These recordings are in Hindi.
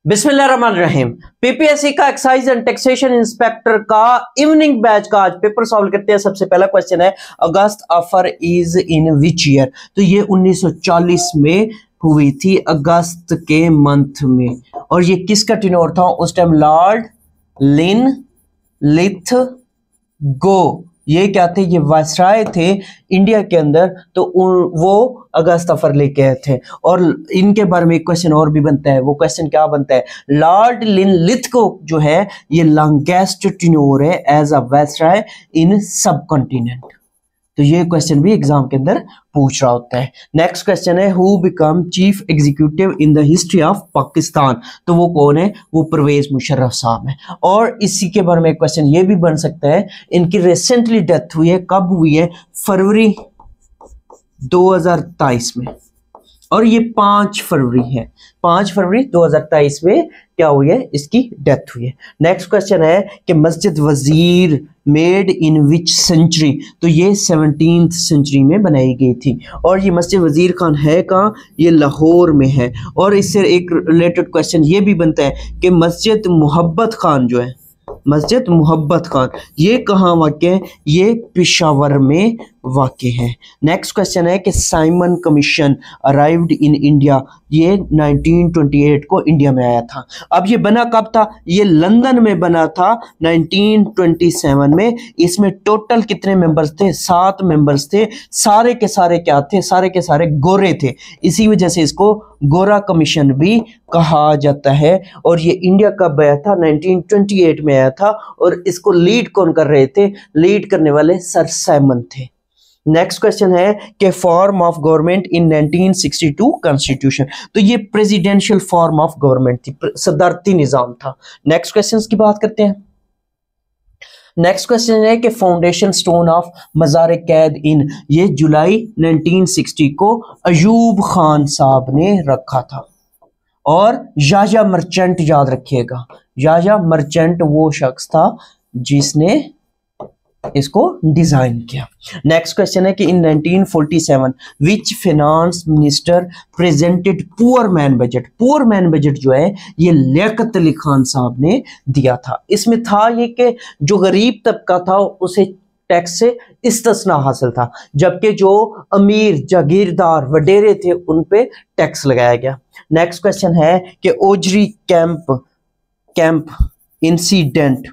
बिस्मिल्लाहिर्रहमानिर्रहीम। पीपीएससी का एक्साइज एंड टैक्सेशन इंस्पेक्टर का इवनिंग बैच का आज पेपर सॉल्व करते हैं। सबसे पहला क्वेश्चन है August offer is in which year. तो ये 1940 में हुई थी, अगस्त के मंथ में। और ये किसका टेन्योर था उस टाइम? लॉर्ड लिथगो, ये क्या थे? ये वायसराय थे इंडिया के अंदर। तो वो अगस्त ऑफर लेके आए थे। और इनके बारे में एक क्वेश्चन और भी बनता है। वो क्वेश्चन क्या बनता है? लॉर्ड लिथगो जो है ये लॉन्गेस्ट टेन्योर है एज अ वायसराय इन सब कॉन्टिनेंट। तो ये क्वेश्चन भी एग्जाम के अंदर पूछ रहा होता है। नेक्स्ट क्वेश्चन है who become chief executive in the history of Pakistan. तो वो कौन है? वो परवेज मुशर्रफ साहब है। और इसी के बारे में क्वेश्चन ये भी बन सकता है, इनकी रिसेंटली डेथ हुई है, कब हुई है? फरवरी 2023 में। और ये 5 फरवरी है, 5 फरवरी 2023 में क्या हुई है? इसकी डेथ हुई है। नेक्स्ट क्वेश्चन है कि मस्जिद वजीर मेड इन विच सेंचुरी। तो ये 17th सेंचुरी में बनाई गई थी। और ये मस्जिद वजीर खान है कहाँ? ये लाहौर में है। और इससे एक रिलेटेड क्वेश्चन ये भी बनता है कि मस्जिद मोहब्बत खान जो है, मस्जिद मोहब्बत खान, ये कहाँ वाक़ है? ये पेशावर में वाक़ है। नेक्स्ट क्वेश्चन है कि Simon commission arrived in India. ये 1928 को इंडिया में आया था। अब ये बना कब था? ये लंदन में बना था 1927 में। इसमें टोटल कितने मेंबर्स थे? 7 मेंबर्स थे। सारे के सारे क्या थे? सारे के सारे गोरे थे। इसी वजह से इसको गोरा कमीशन भी कहा जाता है। और ये इंडिया कब आया था? 1928 में आया था। और इसको लीड कौन कर रहे थे? लीड करने वाले सर साइमन थे। नेक्स्ट क्वेश्चन है कि form of government in 1962 constitution. तो ये प्रेसिडेंशियल फॉर्म ऑफ गवर्नमेंट थी, सदारती निजाम था। नेक्स्ट क्वेश्चन की बात करते हैं। नेक्स्ट क्वेश्चन है कि फाउंडेशन स्टोन ऑफ मज़ार कैद इन। ये जुलाई 1960 को अयूब खान साहब ने रखा था। और याया मर्चेंट याद रखिएगा, याया मर्चेंट वो शख्स था जिसने इसको डिजाइन किया। नेक्स्ट क्वेश्चन है कि in 1947 which finance minister presented poor man budget. Poor man budget जो है ये लियाकत अली खान साहब ने दिया था। इसमें था ये कि जो गरीब तबका था उसे टैक्स से इस्तिस्ना हासिल था, जबकि जो अमीर जागीरदार वडेरे थे उन पे टैक्स लगाया गया। नेक्स्ट क्वेश्चन है कि ओजरी कैंप इंसिडेंट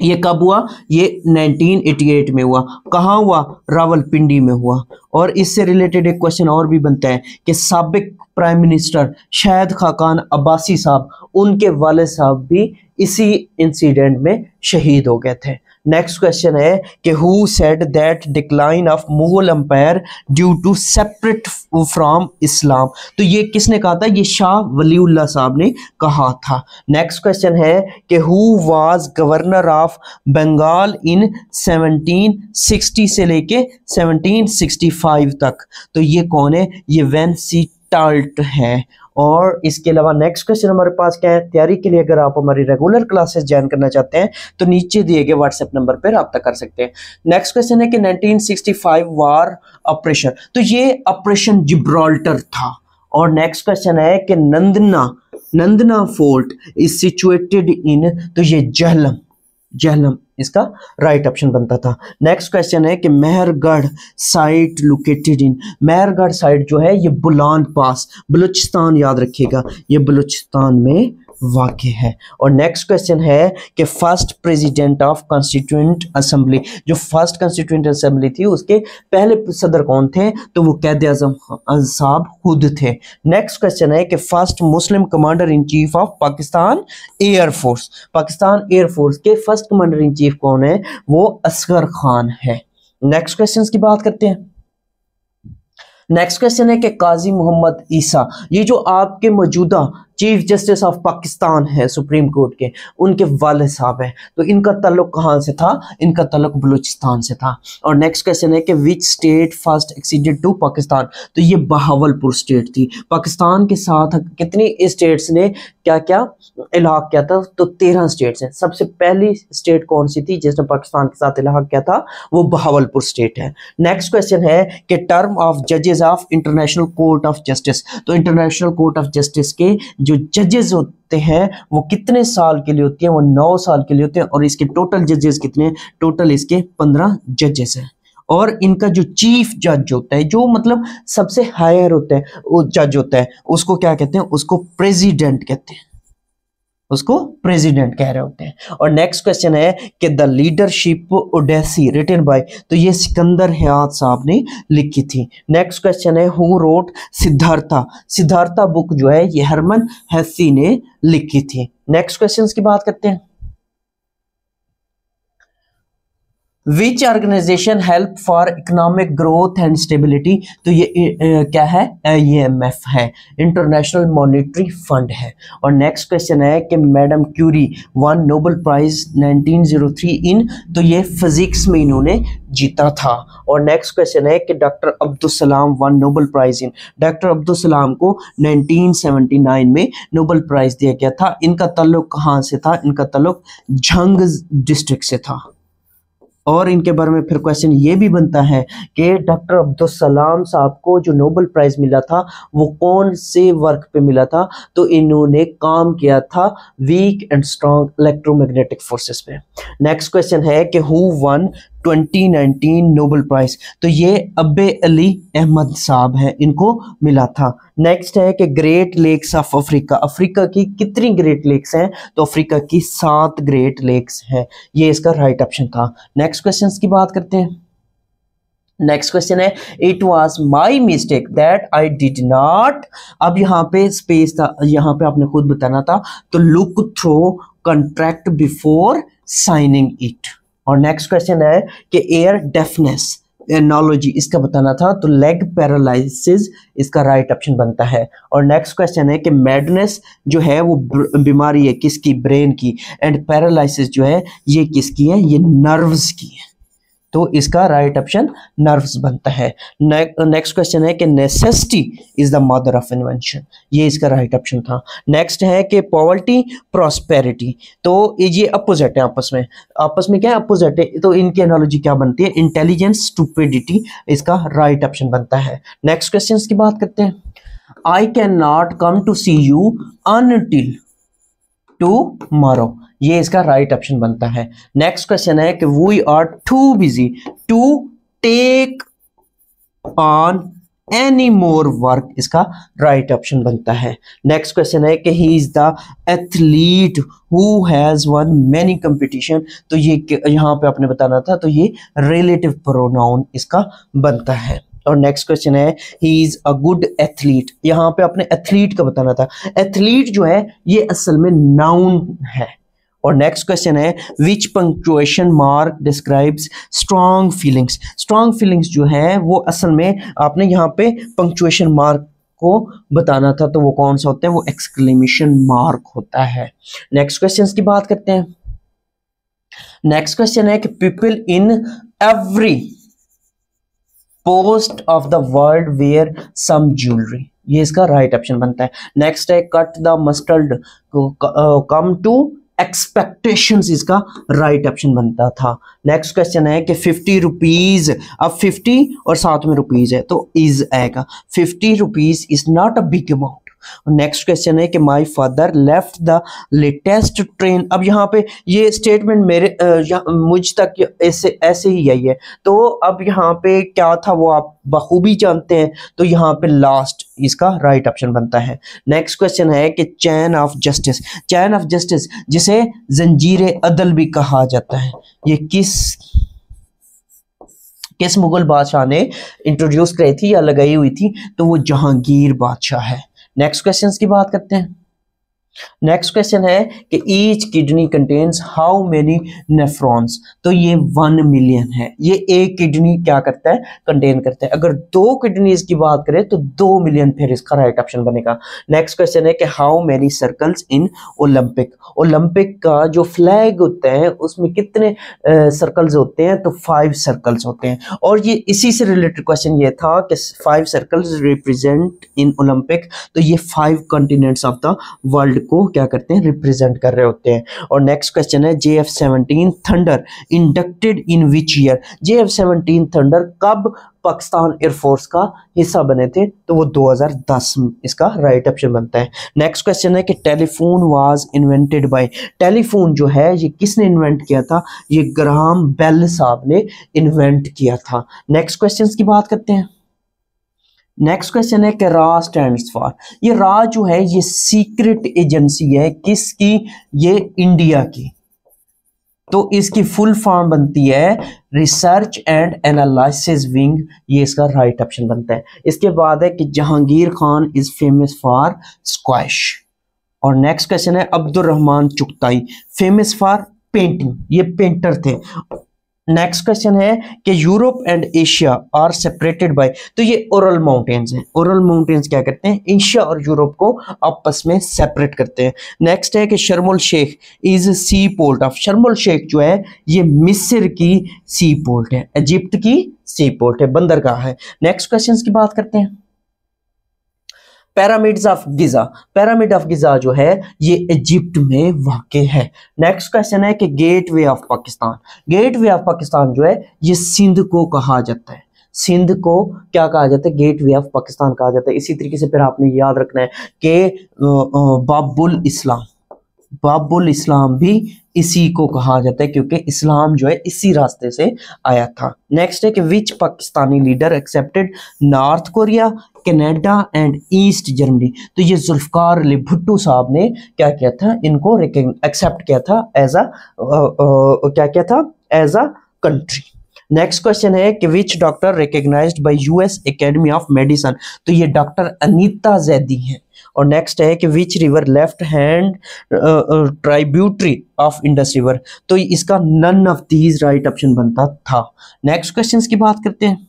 ये कब हुआ? ये 1988 में हुआ। कहाँ हुआ? रावलपिंडी में हुआ। और इससे रिलेटेड एक क्वेश्चन और भी बनता है कि साबिक प्राइम मिनिस्टर शाहिद खाकान अब्बासी साहब, उनके वाले साहब भी इसी इंसिडेंट में शहीद हो गए थे। नेक्स्ट क्वेश्चन है कि who said that decline of Mughal empire due to separate from Islam. तो ये किसने कहा था? ये शाह वलीउल्लाह साहब ने कहा था। नेक्स्ट क्वेश्चन है कि who was governor of Bengal in 1760 से लेके 1765 तक। तो ये कौन है? ये वेंसीटाल्ट है। और इसके अलावा नेक्स्ट क्वेश्चन हमारे पास क्या है? तैयारी के लिए अगर आप हमारी रेगुलर क्लासेस ज्वाइन करना चाहते हैं तो नीचे दिए गए व्हाट्सएप नंबर पर रब्ता कर सकते हैं। नेक्स्ट क्वेश्चन है कि 1965 वार ऑपरेशन। तो ये ऑपरेशन जिब्राल्टर था। और नेक्स्ट क्वेश्चन है कि नंदना फोर्ट इज सिचुएटेड इन। तो ये जहलम इसका राइट ऑप्शन बनता था। नेक्स्ट क्वेश्चन है कि Mehrgarh site located in. Mehrgarh site जो है ये बुलान पास, बलूचिस्तान याद रखिएगा, ये बलूचिस्तान में वाक़ है। और नेक्स्ट क्वेश्चन है कि first president of constituent assembly. जो फर्स्ट कॉन्स्टिट्यूएंट असेंबली थी उसके पहले सदर कौन थे? तो वो कैद आज़म साहब खुद थे। नेक्स्ट क्वेश्चन है कि first Muslim commander in chief of Pakistan air force. Pakistan air force के फर्स्ट कमांडर इन चीफ कौन है? वो असगर खान है। नेक्स्ट क्वेश्चन की बात करते हैं। नेक्स्ट क्वेश्चन है कि काजी मोहम्मद ईसा, ये जो आपके मौजूदा चीफ जस्टिस ऑफ पाकिस्तान है सुप्रीम कोर्ट के, उनके वाले साहब हैं। तो इनका ताल्लुक कहाँ से था? इनका ताल्लुक बलूचिस्तान से था। और नेक्स्ट क्वेश्चन है कि which state first acceded to Pakistan. तो ये बहावलपुर स्टेट थी। पाकिस्तान के साथ कितनी स्टेट्स ने क्या क्या इलाहा किया था? तो 13 स्टेट्स हैं। सबसे पहली स्टेट कौन सी थी जिसने पाकिस्तान के साथ इलाहा किया था? वो बहावलपुर स्टेट है। नेक्स्ट क्वेश्चन है कि टर्म ऑफ जजेस of international court of justice. तो इंटरनेशनल कोर्ट ऑफ जस्टिस के जो जजेस होते हैं वो कितने साल के लिए होती है, वो 9 साल के लिए होते हैं। और इसके टोटल जजेस कितने हैं, टोटल इसके 15 जजेस हैं। और इनका जो चीफ जज होता है, जो मतलब सबसे हायर होता है वो जज होता है, उसको क्या कहते हैं, उसको प्रेसिडेंट कहते हैं, उसको प्रेसिडेंट कह रहे होते हैं। और नेक्स्ट क्वेश्चन है कि the leadership odyssey written by, तो ये सिकंदर हयात साहब ने लिखी थी। नेक्स्ट क्वेश्चन है who wrote Siddhartha, Siddhartha book जो है ये हरमन हेसी ने लिखी थी। नेक्स्ट क्वेश्चन की बात करते हैं। Which organisation help for economic growth and stability, तो ये क्या है, IMF है, इंटरनेशनल मॉनेटरी फंड है। और नेक्स्ट क्वेश्चन है कि madam Curie won Nobel prize 1903 in, तो ये फिजिक्स में इन्होंने जीता था। और नेक्स्ट क्वेश्चन है कि doctor Abdul Salam won Nobel prize in, doctor Abdul Salam को 1979 में नोबेल प्राइज दिया गया था। इनका ताल्लुक कहाँ से था, इनका ताल्लुक झंग डिस्ट्रिक्ट से था। और इनके बारे में फिर क्वेश्चन ये भी बनता है कि डॉक्टर अब्दुल सलाम साहब को जो नोबेल प्राइज मिला था वो कौन से वर्क पे मिला था, तो इन्होंने काम किया था weak and strong electromagnetic forces पे। नेक्स्ट क्वेश्चन है कि हु वन 2019 नोबेल प्राइज, तो ये अब्बे अली अहमद साहब है, इनको मिला था। नेक्स्ट है कि great lakes of Africa, Africa की कितनी ग्रेट लेक्स हैं, तो अफ्रीका की 7 ग्रेट लेक्स हैं, ये इसका राइट ऑप्शन था। नेक्स्ट क्वेश्चन की बात करते हैं। नेक्स्ट क्वेश्चन है it was my mistake that I did not, अब यहाँ पे स्पेस था, यहाँ पे आपने खुद बताना था, तो look through contract before signing it. और नेक्स्ट क्वेश्चन है कि एयर डेफनेस एनोलॉजी इसका बताना था, तो लेग पैरालिसिस इसका राइट ऑप्शन बनता है। और नेक्स्ट क्वेश्चन है कि मैडनेस जो है वो बीमारी है किसकी, ब्रेन की, एंड पैरालिसिस जो है ये किसकी है, ये नर्व्स की है, तो इसका राइट ऑप्शन नर्व्स बनता है। नेक्स्ट क्वेश्चन है कि necessity is the mother of invention, ये इसका राइट ऑप्शन था। नेक्स्ट है कि पॉवर्टी प्रॉस्पेरिटी, तो ये अपोजिट है, आपस में क्या है, अपोजिट है, तो इनकी एनालॉजी क्या बनती है, इंटेलिजेंस स्टूपिडिटी, इसका राइट ऑप्शन बनता है। नेक्स्ट क्वेश्चन की बात करते हैं। I can not come to see you until tomorrow, ये इसका राइट ऑप्शन बनता है। नेक्स्ट क्वेश्चन है कि we are too busy to take on any more work, इसका राइट ऑप्शन बनता है। नेक्स्ट क्वेश्चन है कि he is the athlete who has won many competition, तो ये यहाँ पे आपने बताना था, तो ये रिलेटिव प्रोनाउन इसका बनता है। और नेक्स्ट क्वेश्चन है he is a good athlete, यहाँ पे आपने एथलीट का बताना था, एथलीट जो है ये असल में नाउन है। और नेक्स्ट क्वेश्चन है which punctuation mark describes strong feelings, strong feelings जो है वो असल में आपने यहाँ पे पंक्चुएशन मार्क को बताना था, तो वो कौन सा होता है, वो एक्सक्लेमेशन मार्क होता है। नेक्स्ट क्वेश्चन की बात करते हैं। नेक्स्ट क्वेश्चन है कि people in every post of the world wear some jewellery, ये इसका राइट ऑप्शन बनता है। नेक्स्ट है cut the mustard come to expectations, इसका राइट ऑप्शन बनता था। नेक्स्ट क्वेश्चन है कि 50 रुपीज, अब 50 और साथ में रुपीज है तो इज आएगा, 50 rupees is not a big amount. Next question है कि my father left the latest train, अब यहाँ पे ये स्टेटमेंट मेरे मुझ तक ऐसे ही आई है, तो अब यहाँ पे क्या था वो आप बखूबी जानते हैं, तो यहाँ पे लास्ट इसका राइट ऑप्शन बनता है। नेक्स्ट क्वेश्चन है कि chain of justice, chain of justice जिसे जंजीर अदल भी कहा जाता है, ये किस मुगल बादशाह ने इंट्रोड्यूस करी थी या लगाई हुई थी, तो वो जहांगीर बादशाह है। नेक्स्ट क्वेश्चन की बात करते हैं। नेक्स्ट क्वेश्चन है कि each kidney contains how many nephrons, तो ये 1 मिलियन है, ये एक किडनी क्या करता है, कंटेन करता है। अगर 2 किडनीज की बात करें तो 2 मिलियन, फिर इसका राइट ऑप्शन बनेगा। नेक्स्ट क्वेश्चन है कि how many circles in Olympic, Olympic का जो फ्लैग होता है उसमें कितने सर्कल्स होते हैं, तो 5 सर्कल्स होते हैं। और ये इसी से रिलेटेड क्वेश्चन ये था कि 5 सर्कल्स रिप्रेजेंट इन ओलंपिक, तो ये 5 कॉन्टिनेंट्स ऑफ द वर्ल्ड को क्या करते हैं, रिप्रेजेंट कर रहे होते हैं। और नेक्स्ट क्वेश्चन है JF-17 thunder inducted in which year. JF-17 thunder कब पाकिस्तान एयरफोर्स का हिस्सा बने थे, तो वो 2010 इसका राइट ऑप्शन बनता है। नेक्स्ट क्वेश्चन है कि telephone was invented by. Telephone जो है ये किसने इन्वेंट किया था, ये ग्राहम बेल साहब ने इन्वेंट किया था। नेक्स्ट क्वेश्चन की बात करते हैं। नेक्स्ट क्वेश्चन है कि रा स्टैंड्स फॉर। ये रा जो है ये सीक्रेट एजेंसी है, किसकी, ये इंडिया की। तो इसकी फुल फॉर्म बनती है रिसर्च एंड एनालिसिस विंग, ये इसका राइट ऑप्शन बनता है। इसके बाद है कि Jahangir Khan is famous for squash. और नेक्स्ट क्वेश्चन है Abdul Rahman Chughtai famous for painting, ये पेंटर थे। नेक्स्ट क्वेश्चन है कि Europe and Asia are separated by. तो ये ओरल माउंटेन्स हैं। ओरल माउंटेन्स क्या करते हैं, एशिया और यूरोप को आपस में सेपरेट करते हैं। नेक्स्ट है कि Sharm el Sheikh is sea port of. Sharm el Sheikh जो है ये मिस्र की सी पोर्ट है, इजिप्ट की सी पोर्ट है, बंदरगाह है। नेक्स्ट क्वेश्चन की बात करते हैं। Pyramids of Giza. Pyramid of Giza जो है ये इजिप्ट में वाक़ है। नेक्स्ट क्वेश्चन है कि gateway of Pakistan. Gateway of Pakistan जो है ये सिंध को कहा जाता है। सिंध को क्या कहा जाता है, गेटवे ऑफ पाकिस्तान कहा जाता है। इसी तरीके से फिर आपने याद रखना है कि बाबुल इस्लाम, बाबुल इस्लाम भी इसी को कहा जाता है क्योंकि इस्लाम जो है इसी रास्ते से आया था। नेक्स्ट है कि which Pakistani leader accepted North Korea, Canada and East Germany. तो ये जुल्फकार अली भुट्टो साहब ने क्या किया था, इनको एक्सेप्ट किया था एज अ क्या किया था, as a country. Next question है कि which doctor recognised by US academy of medicine. तो ये डॉक्टर अनीता जैदी हैं। और नेक्स्ट है कि which river left hand tributary of Indus river. तो इसका none of these right option बनता था। नेक्स्ट क्वेश्चन की बात करते हैं।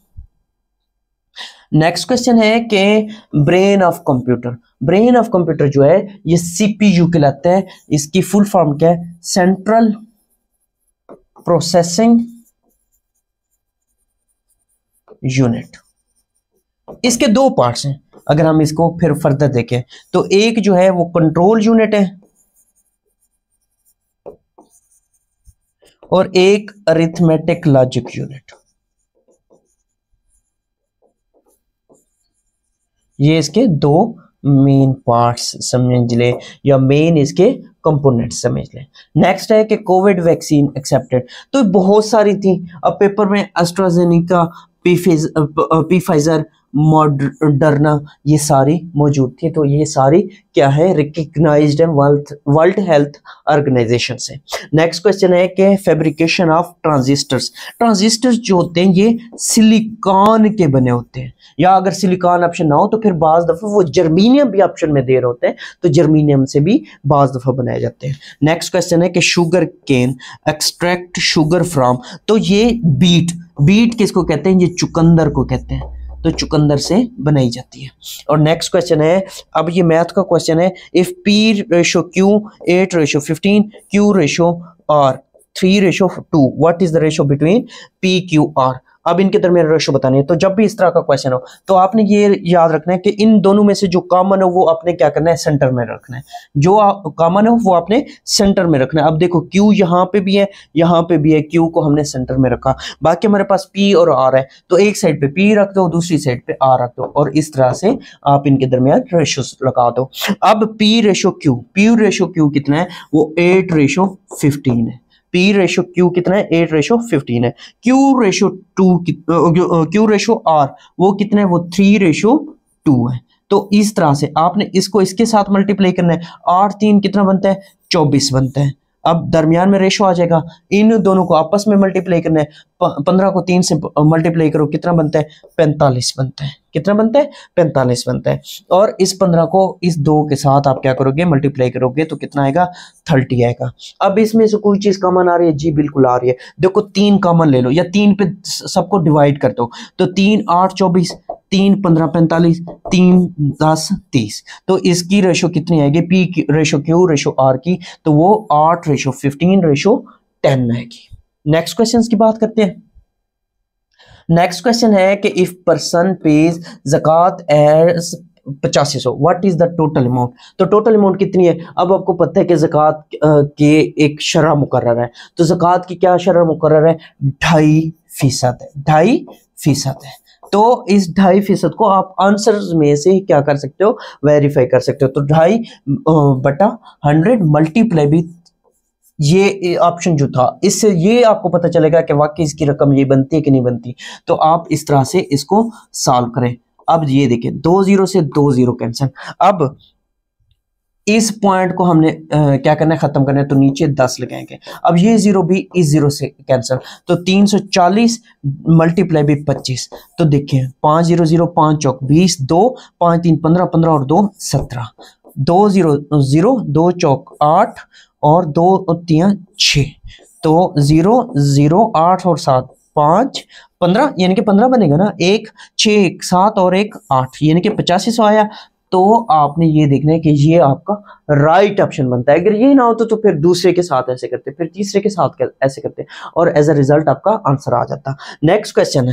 नेक्स्ट क्वेश्चन है कि brain of computer. Brain of computer जो है ये सीपीयू कहलाता है। इसकी फुल फॉर्म क्या है, सेंट्रल प्रोसेसिंग यूनिट। इसके दो पार्ट्स हैं, अगर हम इसको फिर फर्दर देखें तो एक जो है वो कंट्रोल यूनिट है और एक अरिथमेटिक लॉजिक यूनिट। ये इसके दो मेन पार्ट्स समझ ले या मेन इसके कंपोनेंट समझ ले। नेक्स्ट है कि कोविड वैक्सीन एक्सेप्टेड। तो बहुत सारी थी, अब पेपर में एस्ट्राजेनेका, पी फाइजर, मॉडर्ना ये सारी मौजूद थी। तो ये सारी क्या है, रिकग्नाइज्ड है वर्ल्ड हेल्थ ऑर्गेनाइजेशन से। नेक्स्ट क्वेश्चन है कि फैब्रिकेशन ऑफ ट्रांजिस्टर्स। ट्रांजिस्टर्स जो होते हैं ये सिलिकॉन के बने होते हैं, या अगर सिलिकॉन ऑप्शन ना हो तो फिर बाज दफा वो जर्मीनियम भी ऑप्शन में दे रहे होते हैं, तो जर्मीनियम से भी बाज दफा बनाए जाते हैं। नेक्स्ट क्वेश्चन है कि sugar cane extract sugar from. तो ये बीट किसको कहते हैं, ये चुकंदर को कहते हैं, तो चुकंदर से बनाई जाती है। और नेक्स्ट क्वेश्चन है, अब ये मैथ का क्वेश्चन है, if P ratio Q 8:15, Q ratio R 3:2, what is the ratio between P Q R. अब इनके दरमियान रेशो बतानी है। तो जब भी इस तरह का क्वेश्चन हो तो आपने ये याद रखना है कि इन दोनों में से जो कॉमन हो वो आपने क्या करना है, सेंटर में रखना है। जो कॉमन हो वो आपने सेंटर में रखना है। अब देखो क्यू यहाँ पे भी है, यहाँ पे भी है, क्यू को हमने सेंटर में रखा। बाकी हमारे पास पी और आर है, तो एक साइड पे पी रख दो, दूसरी साइड पे आर रख दो, और इस तरह से आप इनके दरमियान रेशो लगा दो। अब पी रेशो क्यू कितना है, वो 8:15 है। P रेशो Q कितना है, 8:15 है। Q रेशो R वो कितना है, वो 3:2 है। तो इस तरह से आपने इसको इसके साथ मल्टीप्लाई करना है। 8 3 कितना बनता है, 24 बनता है। अब दरमियान में रेशो आ जाएगा, इन दोनों को आपस में मल्टीप्लाई करना है। 15 को 3 से मल्टीप्लाई करो, कितना बनता है, 45 बनता है। कितना बनता है, 45 बनता है। और इस 15 को इस 2 के साथ आप क्या करोगे, मल्टीप्लाई करोगे, तो कितना आएगा, 30 आएगा। अब इसमें से कोई चीज कॉमन आ रही है, जी बिल्कुल आ रही है। देखो 3 कॉमन ले लो, या 3 पे सबको डिवाइड कर दो, तो 3 8 24, 3 15 45, 3 10 30। तो इसकी रेशो कितनी आएगी, P ratio Q ratio R की, तो वो 8:15:10 आएगी। नेक्स्ट क्वेश्चन की बात करते हैं। नेक्स्ट क्वेश्चन है कि इफ पर्सन पेज ज़कात as 8500। What is the total amount? तो टोटल अमाउंट कितनी है? अब आपको पता है कि ज़कात के एक शरह मुकर्रर है, तो ज़कात की क्या शरह मुकर्रर है? 2.5% है, 2.5% है। तो इस 2.5% को आप आंसर में से क्या कर सकते हो? वेरीफाई कर सकते हो। तो 2.5/100 मल्टीप्लाई भी, ये ऑप्शन जो था, इससे ये आपको पता चलेगा कि वाकई इसकी रकम ये बनती है कि नहीं बनती। तो आप इस तरह से इसको सॉल्व करें। अब ये देखिए 2 0 से 2 0 कैंसिल। अब इस पॉइंट को हमने क्या करना है? खत्म करना है, तो नीचे 10 लगाएंगे। अब ये 0 भी इस 0 से कैंसिल, तो 340 मल्टीप्लाई भी 25। तो देखिए 5 0 0 5 चौक 20, 2 5 3 15, 15 और 2 17, 2 0 0 2 चौक 8 और 2 और 3 6, तो 0 0 8 और 7 5 15, यानी कि 15 बनेगा ना। 1 6 7 और 1 8, यानी कि 8500 आया। तो आपने ये देखना है कि ये आपका राइट ऑप्शन बनता है। अगर ये ना होता तो फिर दूसरे के साथ ऐसे करते, फिर तीसरे के साथ ऐसे करते, और एज अ रिजल्ट आपका आंसर आ जाता। नेक्स्ट क्वेश्चन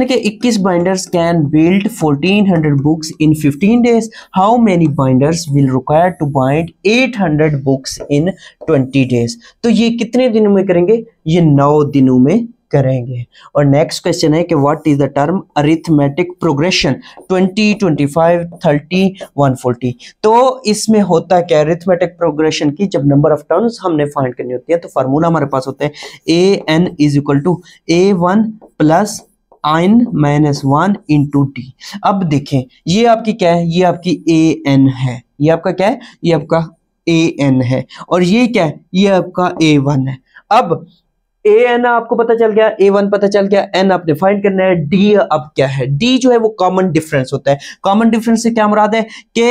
है कि 21 binders can build 1400 books in 15 days। How many binders will require to bind 800 books in 20 days। तो ये कितने दिनों में करेंगे? ये 9 दिनों में करेंगे। और नेक्स्ट क्वेश्चन है कि what is the term arithmetic progression 20 25 30 140। तो इसमें होता क्या? अरिथमेटिक प्रोग्रेशन की जब नंबर ऑफ टर्म्स हमने फाइंड करनी होती है, तो फार्मूला हमारे पास होता है an is equal to a1 plus n minus 1 into D. अब देखें ये आपकी क्या है? ये आपकी an है। ये आपका क्या है? ये आपका an है। और ये क्या है? ये आपका a1 है। अब an आपको पता चल गया, a1 पता चल गया, n आपने फाइंड करना है। d अब क्या है? d जो है वो कॉमन डिफरेंस होता है। कॉमन डिफरेंस से क्या मुराद है? कि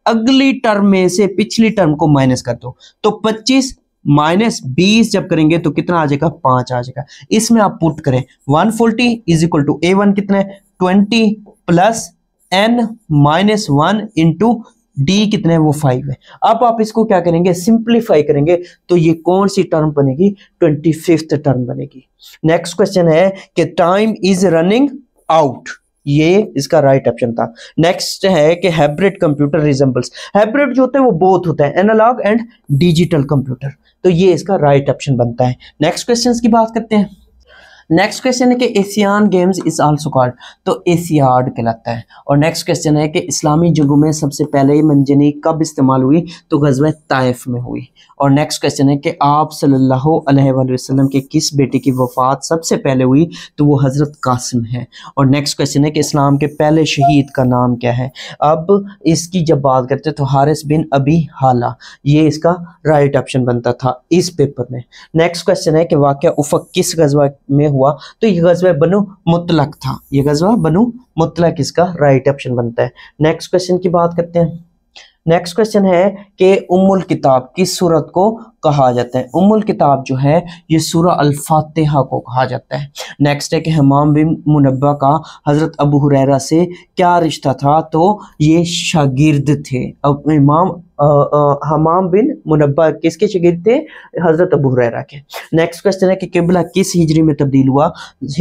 अगली टर्म में से पिछली टर्म को माइनस कर दो। तो 25 माइनस 20 जब करेंगे तो कितना आ जाएगा? 5 आ जाएगा। इसमें आप पुट करें 140 इज इक्वल टू a1 कितना है? 20 plus n minus 1 into D कितना है? वो 5 है। अब आप इसको क्या करेंगे? सिंप्लीफाई करेंगे, तो ये कौन सी टर्म बनेगी? 25th टर्म बनेगी। नेक्स्ट क्वेश्चन है कि टाइम इज रनिंग आउट, ये इसका राइट ऑप्शन था। नेक्स्ट है कि हाइब्रिड कंप्यूटर रिजेंबल्स, हाइब्रिड जो होते हैं वो बोथ होता है, एनालॉग एंड डिजिटल कंप्यूटर, तो ये इसका राइट ऑप्शन बनता है। नेक्स्ट क्वेश्चन की बात करते हैं। नेक्स्ट क्वेश्चन है कि Asian games is also called, तो एशियाड कहलाता है। और नेक्स्ट क्वेश्चन है कि इस्लामी जंगों में सबसे पहले मंजनीक कब इस्तेमाल हुई? तो गज़वा ताइफ में हुई। और नेक्स्ट क्वेश्चन है कि आप सल्लल्लाहु अलैहि वसल्लम के किस बेटे की वफात सबसे पहले हुई? तो वो हज़रत कासिम है। और नेक्स्ट क्वेश्चन है कि इस्लाम के पहले शहीद का नाम क्या है? अब इसकी जब बात करते हैं तो हारिस बिन अबी हाला, ये इसका राइट ऑप्शन बनता था इस पेपर में। नेक्स्ट क्वेश्चन है कि वाक़या उफ़क़ किस गज़वा में हुआ? तो ये गज़वा बनु मुतलक था, ये गज़वा बनु मुतलक इसका राइट ऑप्शन बनता है। नेक्स्ट क्वेश्चन की बात करते हैं। नेक्स्ट क्वेश्चन है कि उम्मुल किताब किस सूरत को कहा जाता है? उम्मुल किताब जो है ये सूरह अल फातिहा को कहा जाता है। नेक्स्ट है कि हमाम बिन मुनब्बा का हज़रत अबू हुरैरा से क्या रिश्ता था? तो ये शागिर्द थे। अब इमाम हमाम बिन मुनब्बा किसके शागिर्द थे? हज़रत अबू हुरैरा के। नेक्स्ट क्वेश्चन है कि किबला किस हिजरी में तब्दील हुआ?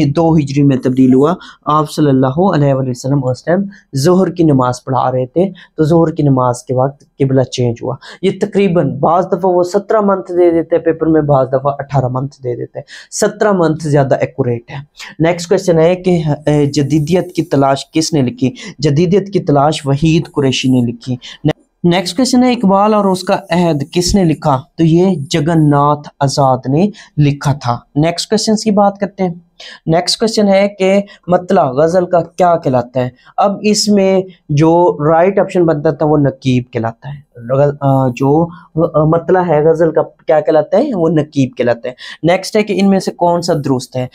2 हिजरी में तब्दील हुआ। आप सल्लल्लाहु अलैहि वसल्लम उस टाइम ज़ोहर की नमाज़ पढ़ा रहे थे, तो ज़ोहर की नमाज के वक्त किबला चेंज हुआ। ये तकरीबन बाज़ दफ़ा वो 17 मंथ दे देते हैं पेपर में, बाज़ दफ़ा 18 मंथ दे देते हैं। 17 मंथ ज़्यादा एक्यूरेट है। नेक्स्ट क्वेश्चन है कि जदीदियत की तलाश किसने लिखी? जदीदियत की तलाश वहीद कुरैशी ने लिखी। नेक्स्ट क्वेश्चन है इकबाल और उसका अहद किसने लिखा? तो ये जगन्नाथ आज़ाद ने लिखा था। नेक्स्ट क्वेश्चन की बात करते हैं। नेक्स्ट क्वेश्चन है कि मतला गज़ल का क्या कहलाता है? अब इसमें जो राइट ऑप्शन बनता था वो नकीब कहलाता है। जो मतला है गज़ल का क्या कहलाता है? वो नकीब कहलाता है। नेक्स्ट है कि इनमें से कौन सा दुरुस्त है?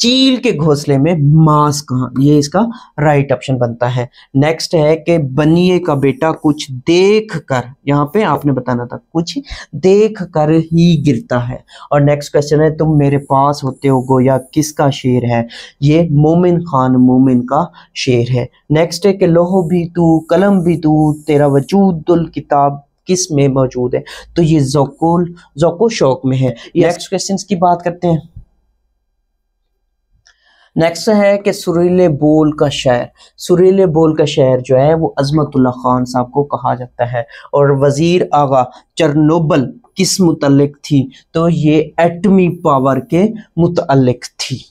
चील के घोंसले में मांस कहाँ? ये इसका राइट ऑप्शन बनता है। नेक्स्ट है कि बनिए का बेटा कुछ देख कर, यहाँ पे आपने बताना था कुछ देख कर ही गिरता है। और नेक्स्ट क्वेश्चन है तुम मेरे पास होते हो गोया किसका शेर है? ये मोमिन खान मोमिन का शेर है। नेक्स्ट है कि लोहो भी तू कलम भी तू तेरा वजूदुल किताब किस में मौजूद है? तो ये ज़ौक़ो शौक़ में है। नेक्स्ट क्वेश्चन की बात करते हैं। नेक्स्ट है कि सुरीले बोल का शायर, सुरीले बोल का शायर जो है वो अजमतुल्लाह खान साहब को कहा जाता है। और वजीर आगा चरनोबल किस मुतल्लिक थी, तो ये एटमी पावर के मुतल्लिक थी।